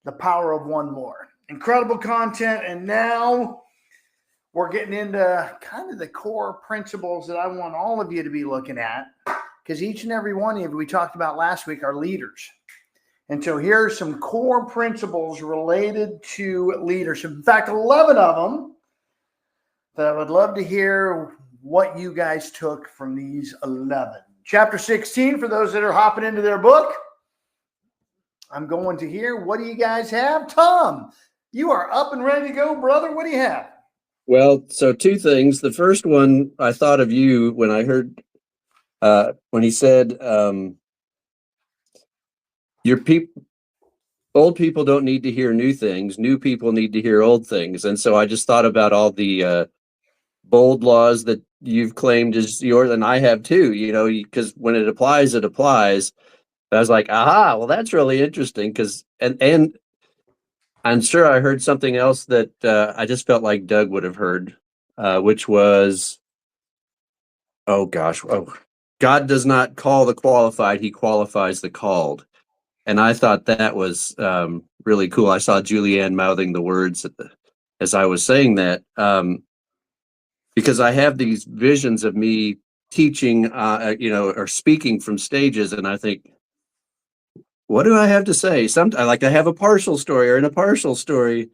The Power of One More. Incredible content. And now we're getting into kind of the core principles that I want all of you to be looking at, because each and every one of you, we talked about last week, are leaders. And so here are some core principles related to leadership. In fact, 11 of them that I would love to hear what you guys took from these 11. Chapter 16, for those that are hopping into their book, I'm going to hear, what do you guys have? Tom, you are up and ready to go, brother. What do you have? Well, so two things. The first one, I thought of you when I heard, when he said, old people don't need to hear new things. New people need to hear old things. And so I just thought about all the bold laws that you've claimed as yours, and I have too, because when it applies, it applies. I was like, aha, well, that's really interesting, because and I'm sure I heard something else that I just felt like Doug would have heard, which was, God does not call the qualified, he qualifies the called. And I thought that was really cool. I saw Julianne mouthing the words as I was saying that, because I have these visions of me teaching, or speaking from stages, and I think, what do I have to say? I like to have a partial story or in a partial story.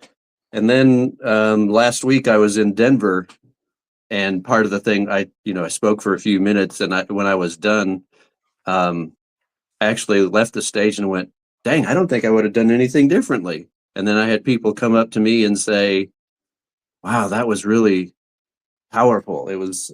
And then last week I was in Denver, and part of the thing I spoke for a few minutes, and when I was done, I actually left the stage and went, dang, I don't think I would have done anything differently. And then I had people come up to me and say, wow, that was really powerful. It was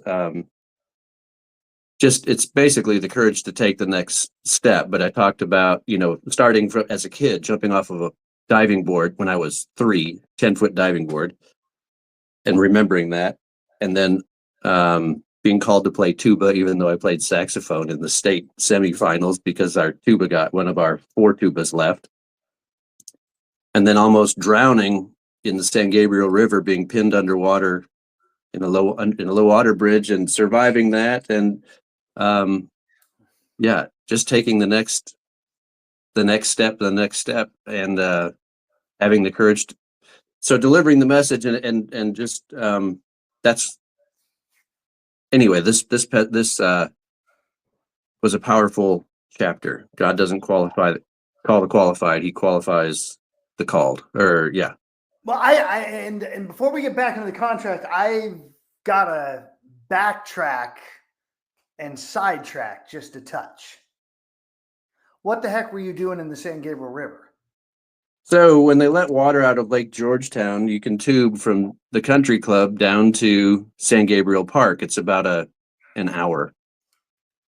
it's basically the courage to take the next step. But I talked about, starting from as a kid, jumping off of a diving board when I was 3, 10-foot diving board, and remembering that. And then being called to play tuba, even though I played saxophone in the state semifinals, because our tuba got one of our 4 tubas left. And then almost drowning in the San Gabriel River, being pinned underwater in a low water bridge, and surviving that. And just taking the next step, and having the courage so delivering the message, and just that's anyway, this was a powerful chapter. God doesn't call the qualified, he qualifies the called. Well, and before we get back into the contract, I've got to backtrack and sidetrack just a touch. What the heck were you doing in the San Gabriel River? So when they let water out of Lake Georgetown, you can tube from the country club down to San Gabriel Park. It's about an hour.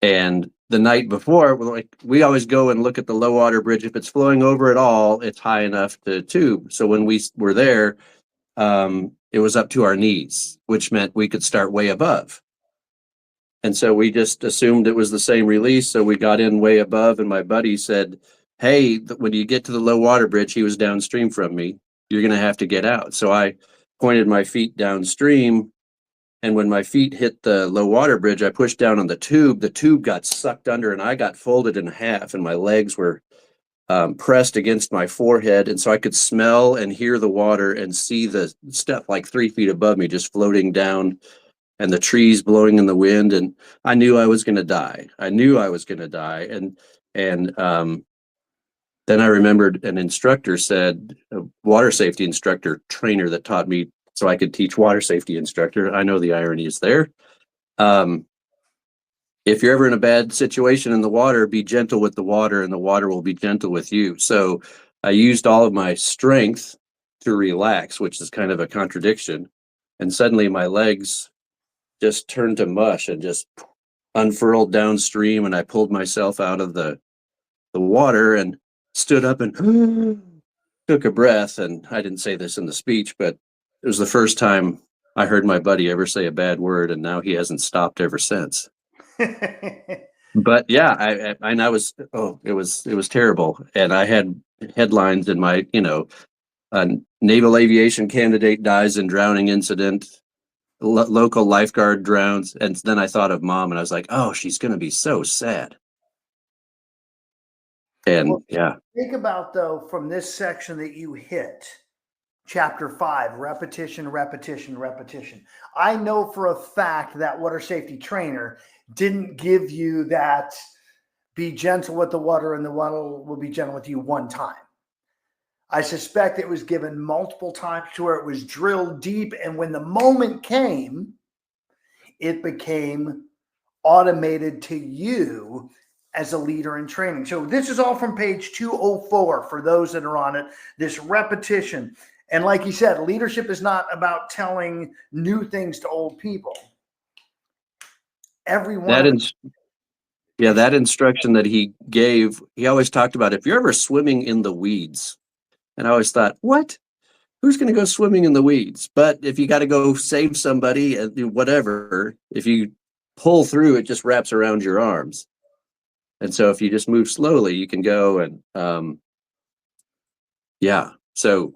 And the night before, we always go and look at the low water bridge. If it's flowing over at all, it's high enough to tube. So when we were there, it was up to our knees, which meant we could start way above. And so we just assumed it was the same release. So we got in way above, and my buddy said, hey, when you get to the low water bridge, he was downstream from me, you're going to have to get out. So I pointed my feet downstream. And when my feet hit the low water bridge, I pushed down on the tube. The tube got sucked under, and I got folded in half, and my legs were pressed against my forehead. And so I could smell and hear the water and see the stuff like 3 feet above me just floating down, and the trees blowing in the wind. And I knew I was going to die. And then I remembered an instructor said, a water safety instructor trainer that taught me so I could teach water safety instructor. I know the irony is there. If you're ever in a bad situation in the water, be gentle with the water, and the water will be gentle with you. So I used all of my strength to relax, which is kind of a contradiction. And suddenly my legs just turned to mush and just unfurled downstream. And I pulled myself out of the water and stood up and took a breath. And I didn't say this in the speech, but it was the first time I heard my buddy ever say a bad word, and now he hasn't stopped ever since. But yeah, it was terrible. And I had headlines in my, naval aviation candidate dies in drowning incident, local lifeguard drowns. And then I thought of Mom, and I was like, oh, she's going to be so sad. And Well, yeah, think about, though, from this section that you hit, chapter 5, repetition, repetition, repetition. I know for a fact that water safety trainer didn't give you that be gentle with the water and the water will be gentle with you one time. I suspect it was given multiple times to where it was drilled deep. And when the moment came, it became automated to you as a leader in training. So this is all from page 204 for those that are on it, this repetition. And like you said, leadership is not about telling new things to old people. Every one that of is, yeah, that instruction that he gave, he always talked about if you're ever swimming in the weeds. And I always thought, what? Who's going to go swimming in the weeds? But if you got to go save somebody, whatever, if you pull through, it just wraps around your arms. And so if you just move slowly, you can go. And yeah, so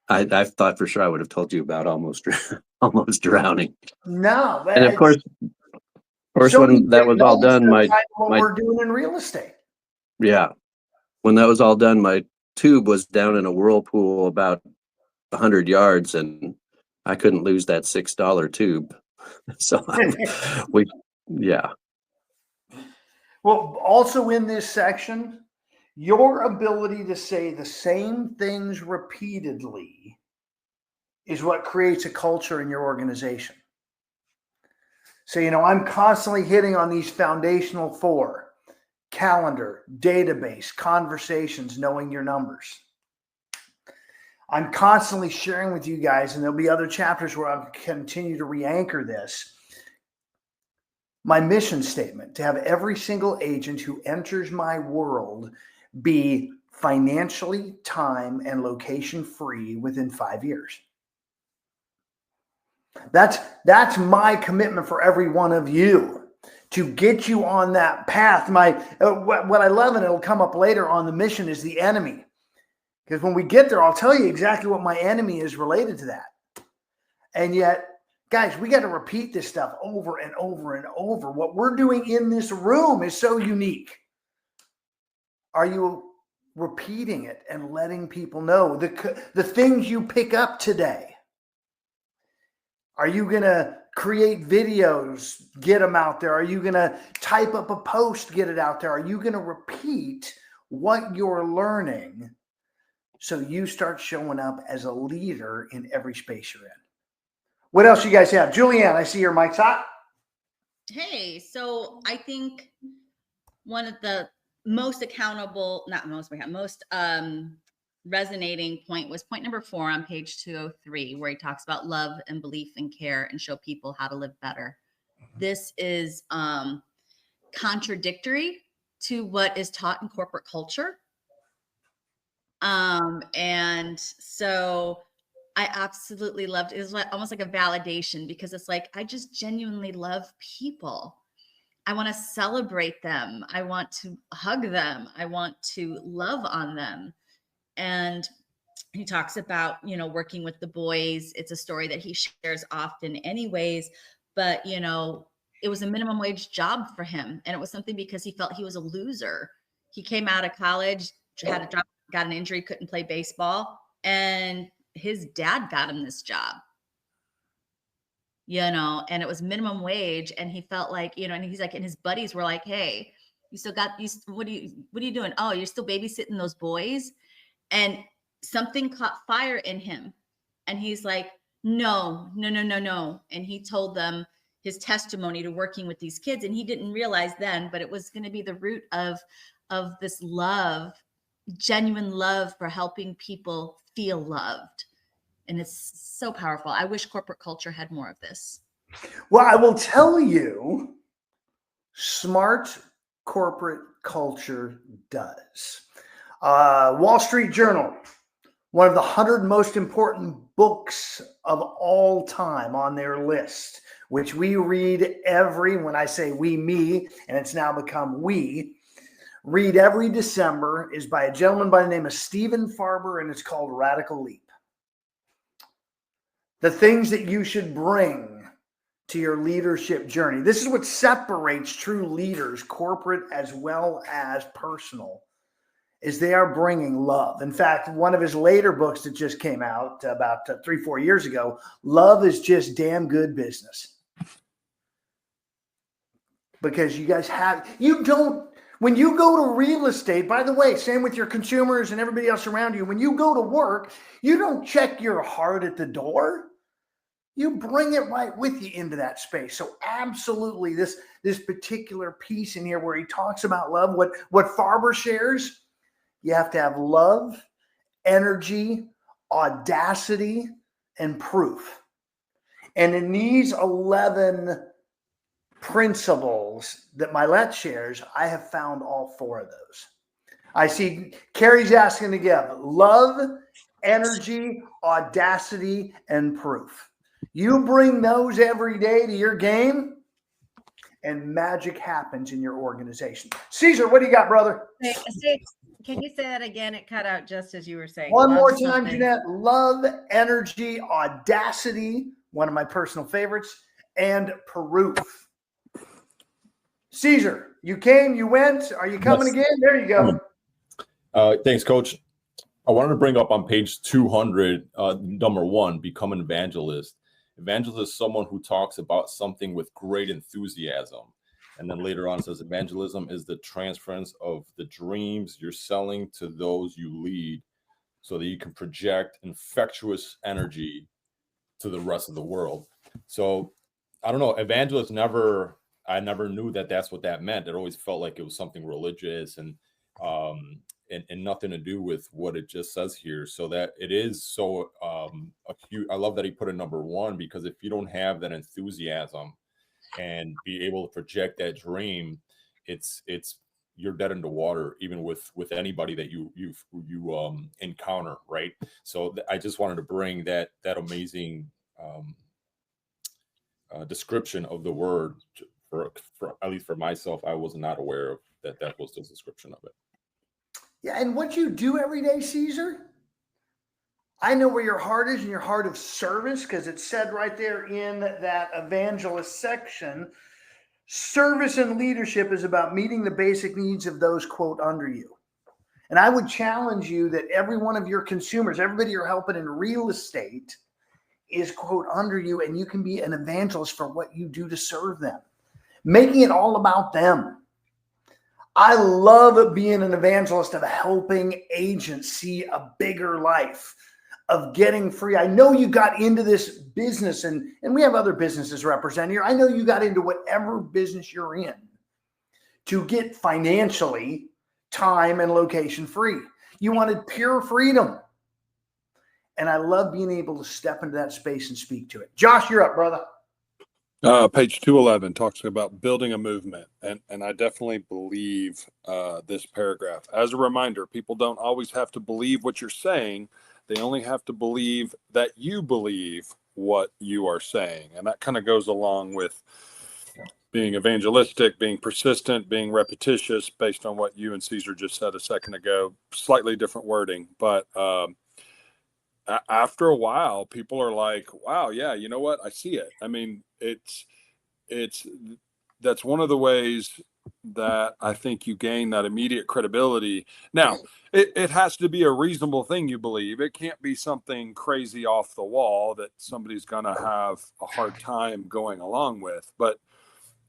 I thought for sure I would have told you about almost almost drowning. no, And of course, so when that was all done, what we're doing in real estate. Yeah, when that was all done, my tube was down in a whirlpool about 100 yards, and I couldn't lose that $6 tube. So yeah. Well, also in this section, your ability to say the same things repeatedly is what creates a culture in your organization. So, I'm constantly hitting on these foundational 4: calendar, database, conversations, knowing your numbers. I'm constantly sharing with you guys, and there'll be other chapters where I'll continue to re-anchor this. My mission statement: to have every single agent who enters my world be financially, time, and location free within 5 years. That's my commitment for every one of you, to get you on that path. What I love, and it'll come up later on the mission, is the enemy. Because when we get there, I'll tell you exactly what my enemy is related to that. And yet, guys, we got to repeat this stuff over and over and over. What we're doing in this room is so unique. Are you repeating it and letting people know the things you pick up today? Are you going to create videos, get them out there? Are you going to type up a post, get it out there? Are you going to repeat what you're learning so you start showing up as a leader in every space you're in? What else you guys have? Julianne, I see your mic's hot. Hey, so I think one of the most resonating point was point number 4 on page 203, where he talks about love and belief and care and show people how to live better. This is contradictory to what is taught in corporate culture. And so I absolutely loved it. It was almost like a validation, because it's like, I just genuinely love people. I want to celebrate them. I want to hug them. I want to love on them. And he talks about, working with the boys. It's a story that he shares often anyways, but it was a minimum wage job for him. And it was something because he felt he was a loser. He came out of college, had a job, got an injury, couldn't play baseball. And his dad got him this job, and it was minimum wage. And he felt like, and he's like, and his buddies were like, hey, what are you doing? Oh, you're still babysitting those boys? And something caught fire in him. And he's like, no. And he told them his testimony to working with these kids. And he didn't realize then, but it was going to be the root of this love, genuine love for helping people feel loved. And it's so powerful. I wish corporate culture had more of this. Well, I will tell you, smart corporate culture does. Wall Street Journal, one of the 100 most important books of all time on their list, which we read when I say we, me, and it's now become we, read every December, is by a gentleman by the name of Stephen Farber, and it's called Radical Leap. The things that you should bring to your leadership journey. This is what separates true leaders, corporate as well as personal, is they are bringing love. In fact, one of his later books that just came out about 3-4 years ago, Love is Just Damn Good Business. Because you guys when you go to real estate, by the way, same with your consumers and everybody else around you, when you go to work, you don't check your heart at the door. You bring it right with you into that space. So absolutely, this particular piece in here where he talks about love, what Farber shares, you have to have love, energy, audacity, and proof. And in these 11 principles that Milet shares, I have found all 4 of those. I see Carrie's asking again, love, energy, audacity, and proof. You bring those every day to your game, and magic happens in your organization. Caesar, what do you got, brother? Can you say that again? It cut out just as you were saying. One more time, Jeanette. Love, energy, audacity, one of my personal favorites, and proof. Caesar, you came, you went. Are you coming again? There you go. Thanks, Coach. I wanted to bring up on page 200, number 1, become an evangelist. Evangelist is someone who talks about something with great enthusiasm. And then later on it says evangelism is the transference of the dreams you're selling to those you lead so that you can project infectious energy to the rest of the world. So I don't know, evangelist I never knew that that's what that meant. It always felt like it was something religious and nothing to do with what it just says here. So that it is so acute. I love that he put it number 1, because if you don't have that enthusiasm and be able to project that dream, it's you're dead in the water, even with anybody that you encounter, right? So I just wanted to bring that amazing description of the word for at least for myself. I was not aware of that was the description of it. Yeah, and what you do every day, Caesar, I know where your heart is, in your heart of service, because it's said right there in that evangelist section. Service and leadership is about meeting the basic needs of those, quote, under you. And I would challenge you that every one of your consumers, everybody you're helping in real estate is, quote, under you, and you can be an evangelist for what you do to serve them, making it all about them. I love being an evangelist of helping agents see a bigger life, of getting free. I know you got into this business, and we have other businesses represented here. I know you got into whatever business you're in to get financially, time, and location free. You wanted pure freedom. And I love being able to step into that space and speak to it. Josh, you're up, brother. Page 211 talks about building a movement. And I definitely believe this paragraph. As a reminder, people don't always have to believe what you're saying. They only have to believe that you believe what you are saying. And that kind of goes along with being evangelistic, being persistent, being repetitious, based on what you and Caesar just said a second ago. Slightly different wording. But after a while, people are like, wow, yeah, you know what? I see it. I mean, that's one of the ways that I think you gain that immediate credibility. Now, it has to be a reasonable thing you believe. It can't be something crazy off the wall that somebody's going to have a hard time going along with. But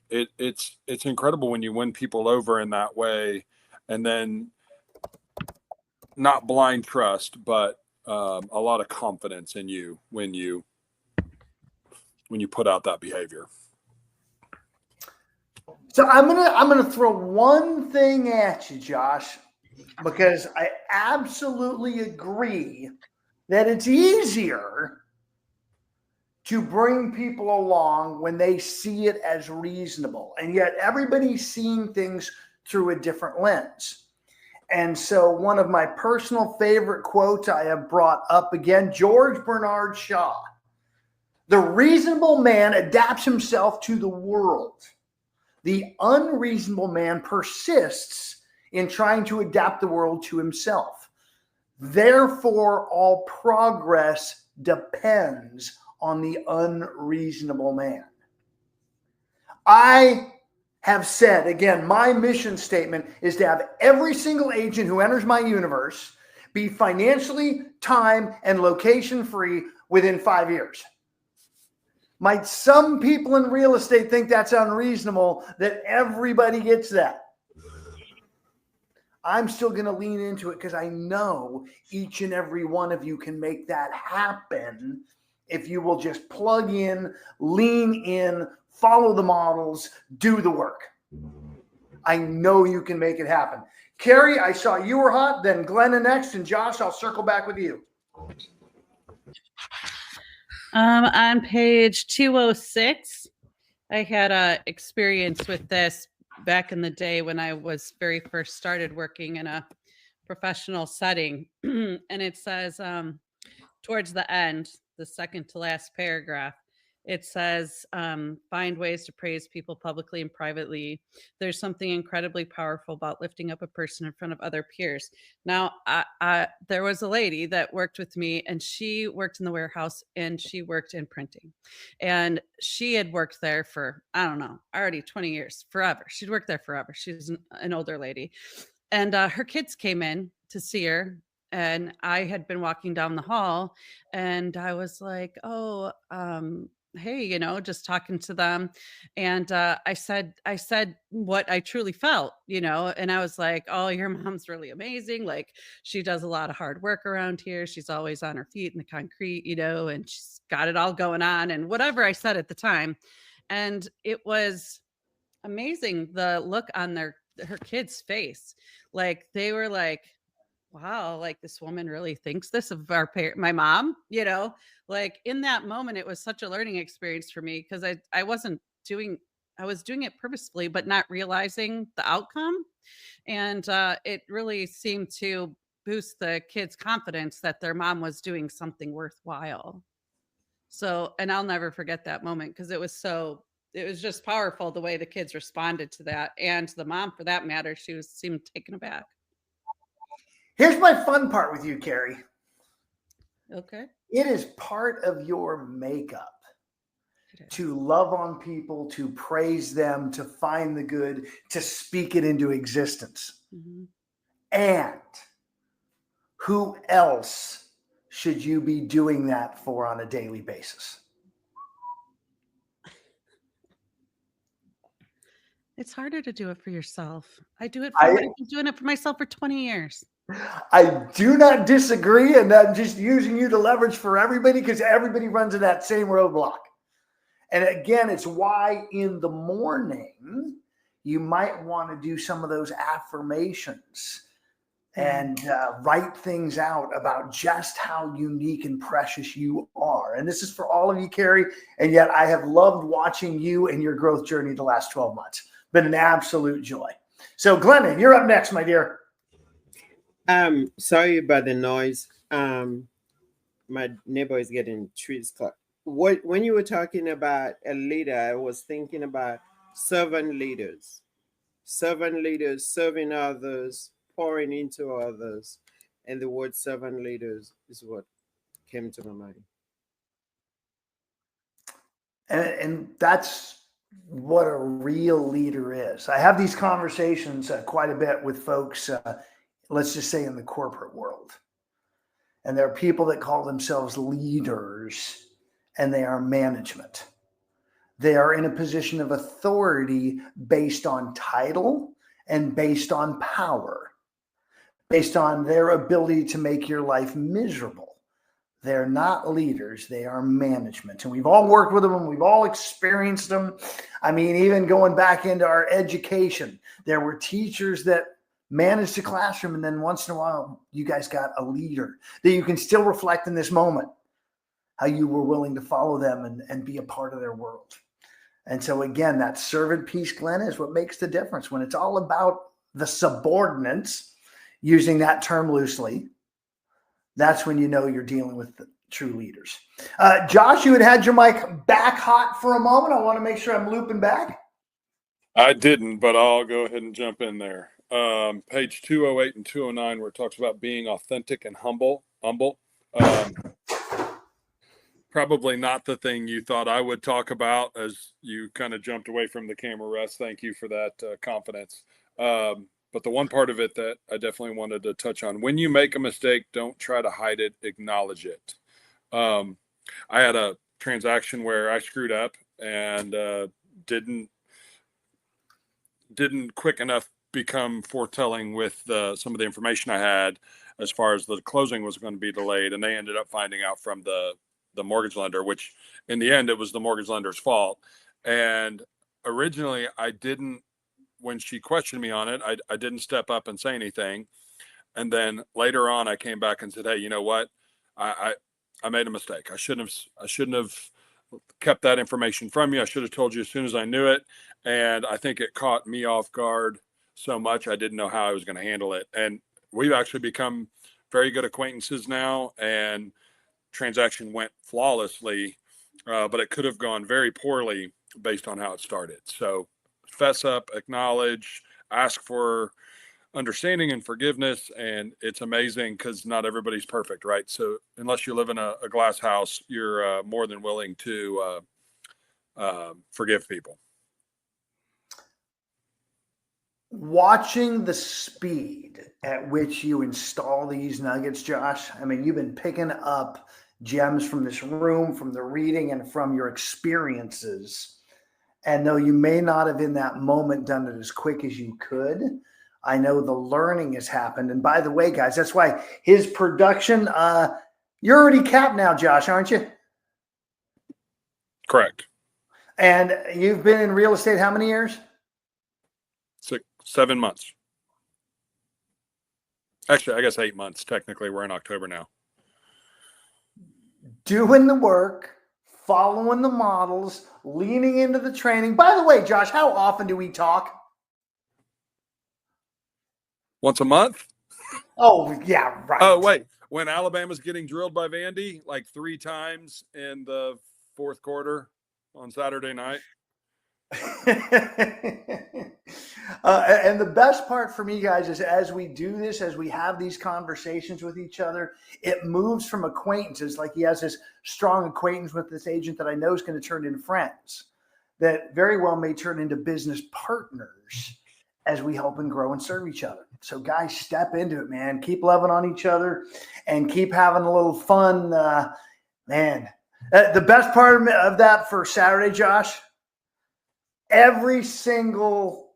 it's incredible when you win people over in that way, and then not blind trust, but a lot of confidence in you when you put out that behavior. So I'm gonna throw one thing at you, Josh, because I absolutely agree that it's easier to bring people along when they see it as reasonable, and yet everybody's seeing things through a different lens. And so one of my personal favorite quotes I have brought up again, George Bernard Shaw: the reasonable man adapts himself to the world. The unreasonable man persists in trying to adapt the world to himself. Therefore, all progress depends on the unreasonable man. I have said, again, my mission statement is to have every single agent who enters my universe be financially, time, and location free within 5 years. Might some people in real estate think that's unreasonable that everybody gets that? I'm still going to lean into it because I know each and every one of you can make that happen if you will just plug in, lean in, follow the models, do the work. I know you can make it happen. Carrie, I saw you were hot, then Glenna next, and Josh, I'll circle back with you. On page 206, I had a experience with this back in the day when I was very first started working in a professional setting. And it says towards the end, the second to last paragraph, it says, find ways to praise people publicly and privately. There's something incredibly powerful about lifting up a person in front of other peers. Now, there was a lady that worked with me, and she worked in the warehouse and she worked in printing. And she had worked there for, I don't know, already 20 years, forever. She'd worked there forever. She's an older lady. And her kids came in to see her. And I had been walking down the hall and I was like, oh, hey, just talking to them. And I said what I truly felt, and I was like, oh, your mom's really amazing. Like, she does a lot of hard work around here. She's always on her feet in the concrete, and she's got it all going on, and whatever I said at the time. And it was amazing, the look on her kids' face. Like, they were like, wow, like, this woman really thinks this of my mom, like, in that moment, it was such a learning experience for me because I was doing it purposefully, but not realizing the outcome. And it really seemed to boost the kids' confidence that their mom was doing something worthwhile. So, and I'll never forget that moment because it was just powerful the way the kids responded to that. And the mom, for that matter, seemed taken aback. Here's my fun part with you, Carrie. Okay. It is part of your makeup to love on people, to praise them, to find the good, to speak it into existence. Mm-hmm. And who else should you be doing that for on a daily basis? It's harder to do it for yourself. I've been doing it for myself for 20 years. I do not disagree, and I'm just using you to leverage for everybody because everybody runs into that same roadblock. And again, it's why in the morning you might want to do some of those affirmations and write things out about just how unique and precious you are. And this is for all of you, Carrie. And yet I have loved watching you and your growth journey the last 12 months. Been an absolute joy. So Glennon, you're up next, my dear. Sorry about the noise. My neighbor is getting trees cut. When you were talking about a leader, I was thinking about servant leaders, serving others, pouring into others. And the word servant leaders is what came to my mind. And that's what a real leader is. I have these conversations quite a bit with folks, let's just say in the corporate world. And there are people that call themselves leaders, and they are management. They are in a position of authority based on title and based on power, based on their ability to make your life miserable. They're not leaders, they are management. And we've all worked with them and we've all experienced them. I mean, even going back into our education, there were teachers that managed the classroom, and then once in a while, you guys got a leader that you can still reflect in this moment, how you were willing to follow them and be a part of their world. And so again, that servant piece, Glenn, is what makes the difference. When it's all about the subordinates, using that term loosely, that's when you know you're dealing with the true leaders. Josh, you had your mic back hot for a moment. I want to make sure I'm looping back. I didn't, but I'll go ahead and jump in there. Page 208 and 209, where it talks about being authentic and humble. Probably not the thing you thought I would talk about as you kind of jumped away from the camera, Russ. Thank you for that confidence. But the one part of it that I definitely wanted to touch on, when you make a mistake, don't try to hide it, acknowledge it. I had a transaction where I screwed up and didn't quick enough become foretelling with some of the information I had as far as the closing was going to be delayed. And they ended up finding out from the mortgage lender, which in the end, it was the mortgage lender's fault. And originally I didn't, when she questioned me on it, I didn't step up and say anything. And then later on, I came back and said, hey, you know what? I made a mistake. I shouldn't have kept that information from you. I should have told you as soon as I knew it. And I think it caught me off guard so much. I didn't know how I was going to handle it. And we've actually become very good acquaintances now, and transaction went flawlessly, but it could have gone very poorly based on how it started. So fess up, acknowledge, ask for understanding and forgiveness. And it's amazing because not everybody's perfect, right? So unless you live in a glass house, you're more than willing to forgive people. Watching the speed at which you install these nuggets, Josh, I mean, you've been picking up gems from this room, from the reading, and from your experiences. And though you may not have in that moment done it as quick as you could, I know the learning has happened. And by the way, guys, that's why his production, you're already capped now, Josh, aren't you? Correct. And you've been in real estate how many years? 7 months. Actually, I guess 8 months. Technically, we're in October now. Doing the work, following the models, leaning into the training. By the way, Josh, how often do we talk? Once a month? Oh, yeah, right. Oh, wait. When Alabama's getting drilled by Vandy like 3 times in the fourth quarter on Saturday night. And the best part for me, guys, is as we do this, as we have these conversations with each other, it moves from acquaintances. Like he has this strong acquaintance with this agent that I know is going to turn into friends that very well may turn into business partners as we help and grow and serve each other. So guys, step into it, man. Keep loving on each other and keep having a little fun, man. The best part of that for Saturday, Josh, every single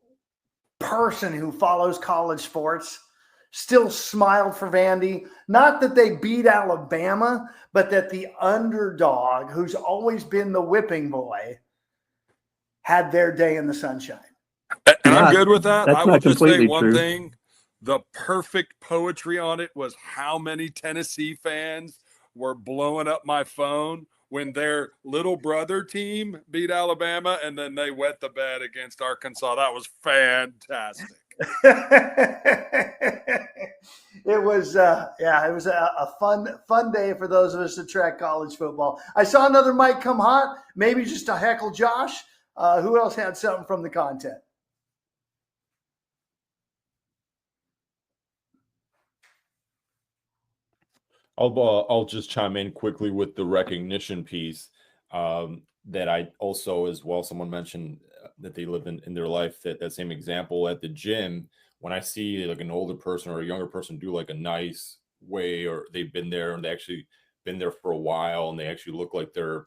person who follows college sports still smiled for Vandy. Not that they beat Alabama, but that the underdog, who's always been the whipping boy, had their day in the sunshine. And I'm good with that. That's I will not just say completely one true. thing. The perfect poetry on it was how many Tennessee fans were blowing up my phone when their little brother team beat Alabama and then they wet the bed against Arkansas. That was fantastic. It was a fun day for those of us that track college football. I saw another mic come hot, maybe just to heckle Josh. Who else had something from the content? I'll just chime in quickly with the recognition piece that I also, as well, someone mentioned that they live in their life, that same example at the gym. When I see like an older person or a younger person do like a nice way, or they've been there and they actually been there for a while and they actually look like they're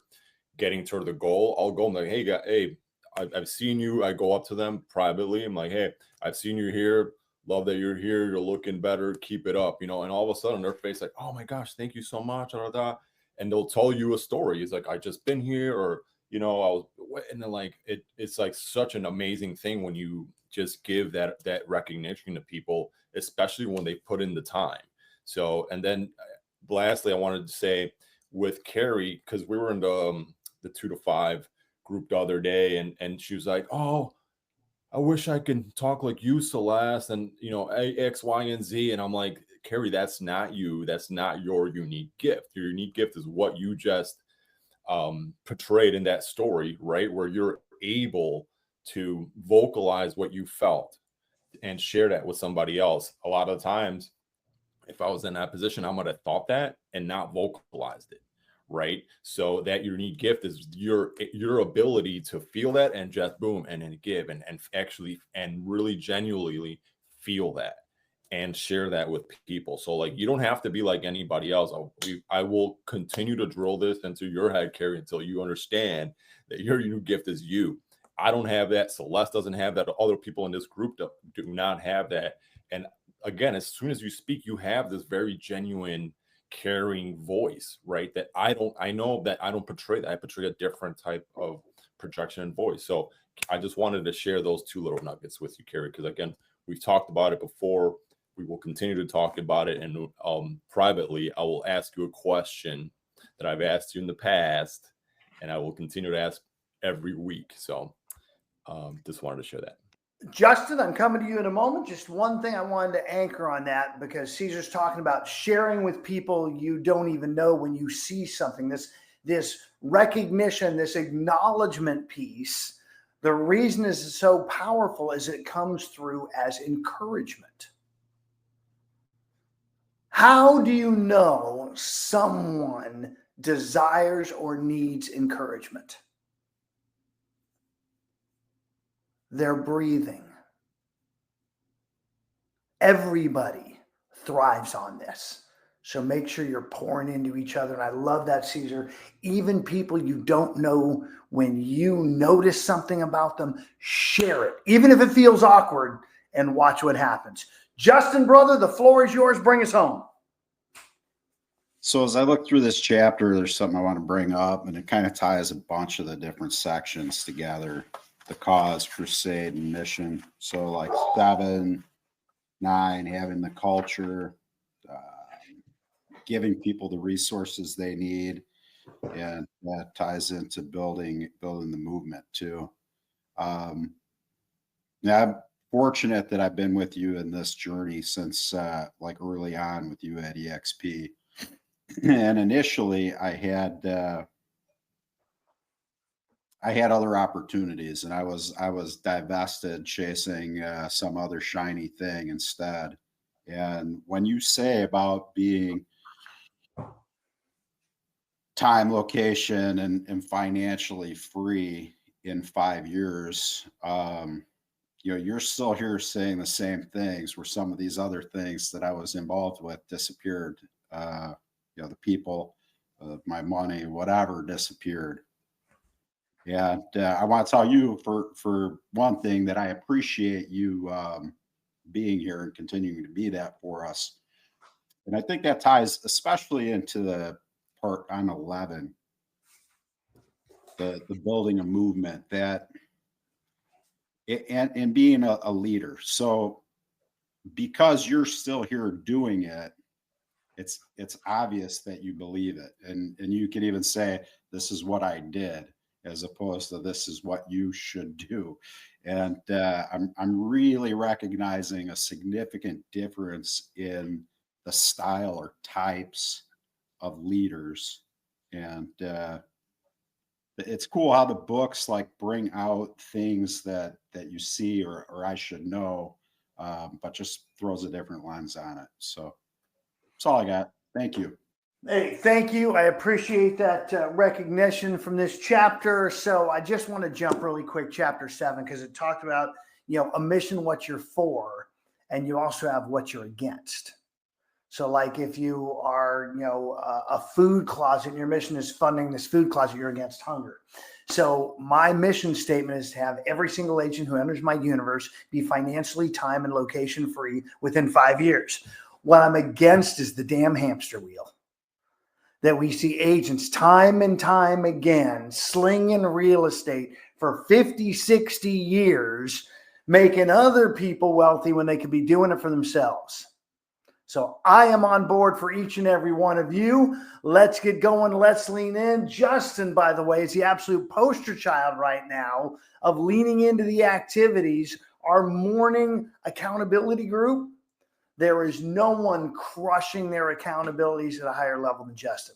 getting toward the goal, I'll go and like, hey, I've seen you. I go up to them privately. I'm like, hey, I've seen you here. Love that you're here. You're looking better. Keep it up, and all of a sudden their face like, oh my gosh, thank you so much. And they'll tell you a story. It's like, I just been here, or, I was, and then like, it's like such an amazing thing when you just give that recognition to people, especially when they put in the time. So, and then lastly, I wanted to say with Carrie, because we were in the 2 to 5 group the other day, and she was like, oh, I wish I could talk like you, Celeste, and X, Y, and Z. And I'm like, Carrie, that's not you. That's not your unique gift. Your unique gift is what you just portrayed in that story, right? Where you're able to vocalize what you felt and share that with somebody else. A lot of times, if I was in that position, I might have thought that and not vocalized it, right? So that unique gift is your ability to feel that and just boom, and then give and actually and really genuinely feel that and share that with people. So like, you don't have to be like anybody else. I will continue to drill this into your head, Carrie, until you understand that your unique gift is you. I don't have that. Celeste doesn't have that. Other people in this group do not have that. And again, as soon as you speak, you have this very genuine, caring voice, right? That I know that I don't portray that. I portray a different type of projection and voice. So I just wanted to share those two little nuggets with you, Carrie, because again, we've talked about it before. We will continue to talk about it. And privately, I will ask you a question that I've asked you in the past, and I will continue to ask every week. So just wanted to share that. Justin, I'm coming to you in a moment. Just one thing I wanted to anchor on that, because Caesar's talking about sharing with people you don't even know when you see something. This recognition, this acknowledgement piece, the reason is so powerful is it comes through as encouragement. How do you know someone desires or needs encouragement? They're breathing. Everybody thrives on this. So make sure you're pouring into each other. And I love that, Caesar. Even people you don't know, when you notice something about them, share it, even if it feels awkward, and watch what happens. Justin, brother, the floor is yours. Bring us home. So as I look through this chapter, there's something I want to bring up, and it kind of ties a bunch of the different sections together. The cause, crusade, and mission. So like 7, 9, having the culture, giving people the resources they need, and that ties into building the movement too. Now I'm fortunate that I've been with you in this journey since like early on with you at EXP. And initially I had other opportunities, and I was divested chasing some other shiny thing instead. And when you say about being time, location, and financially free in 5 years, you're still here saying the same things, where some of these other things that I was involved with disappeared. The people, my money, whatever disappeared. And I want to tell you, for one thing, that I appreciate you being here and continuing to be that for us. And I think that ties especially into the part on 11, the building a movement, that and being a leader. So because you're still here doing it, it's obvious that you believe it. And you can even say, this is what I did, as opposed to this is what you should do. And I'm really recognizing a significant difference in the style or types of leaders. And it's cool how the books like bring out things that you see or I should know, but just throws a different lens on it. So that's all I got. Thank you. Hey, thank you. I appreciate that recognition from this chapter. So I just want to jump really quick, chapter 7, because it talked about, a mission, what you're for, and you also have what you're against. So like if you are, a food closet and your mission is funding this food closet, you're against hunger. So my mission statement is to have every single agent who enters my universe be financially, time, and location free within 5 years. What I'm against is the damn hamster wheel that we see agents time and time again slinging real estate for 50, 60 years, making other people wealthy when they could be doing it for themselves. So I am on board for each and every one of you. Let's get going. Let's lean in. Justin, by the way, is the absolute poster child right now of leaning into the activities. Our morning accountability group, there is no one crushing their accountabilities at a higher level than Justin.